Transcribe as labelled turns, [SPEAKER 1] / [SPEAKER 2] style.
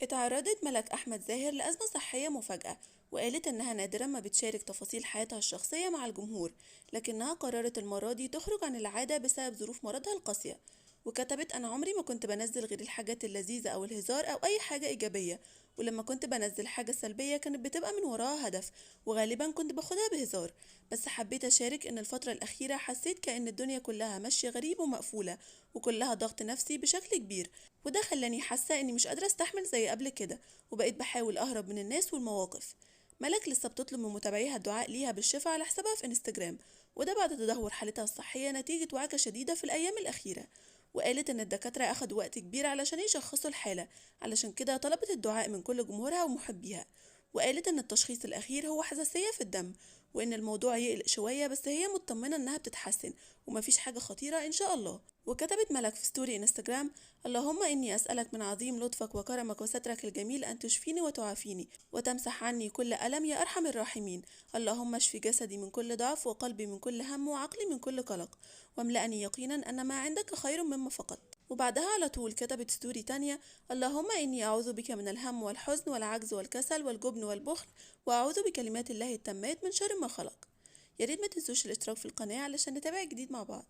[SPEAKER 1] اتعرضت ملك أحمد زاهر لأزمة صحية مفاجئة، وقالت إنها نادرا ما بتشارك تفاصيل حياتها الشخصية مع الجمهور، لكنها قررت المرة دي تخرج عن العادة بسبب ظروف مرضها القاسية. وكتبت: أنا عمري ما كنت بنزل غير الحاجات اللذيذة أو الهزار أو أي حاجة إيجابية، ولما كنت بنزل حاجة سلبية كانت بتبقى من وراها هدف، وغالبا كنت باخدها بهزار. بس حبيت أشارك إن الفترة الأخيرة حسيت كأن الدنيا كلها ماشية غريب ومقفولة، وكلها ضغط نفسي بشكل كبير، وده خلاني حاسة اني مش قادرة استحمل زي قبل كده، وبقيت بحاول اهرب من الناس والمواقف. ملك لسه بتطلب من متابعيها الدعاء ليها بالشفاء على حسابها في انستجرام، وده بعد تدهور حالتها الصحية نتيجة وعكة شديدة في الأيام الأخيرة. وقالت إن الدكاترة أخدوا وقت كبير علشان يشخصوا الحالة، علشان كده طلبت الدعاء من كل جمهورها ومحبيها. وقالت إن التشخيص الأخير هو حساسية في الدم، وإن الموضوع يقلق شوية، بس هي مطمنة إنها بتتحسن ومفيش حاجة خطيرة إن شاء الله. وكتبت ملك في ستوري انستجرام: اللهم إني أسألك من عظيم لطفك وكرمك وسترك الجميل أن تشفيني وتعافيني وتمسح عني كل ألم يا أرحم الراحمين. اللهم اشف جسدي من كل ضعف وقلبي من كل هم وعقلي من كل قلق، واملأني يقينا أن ما عندك خير مما فقدت. وبعدها على طول كتبت ستوري تانية: اللهم إني أعوذ بك من الهم والحزن والعجز والكسل والجبن والبخل، وأعوذ بكلمات الله التامات من شر ما خلق. ياريت ما تنسوش الاشتراك في القناة علشان نتابع جديد مع بعض.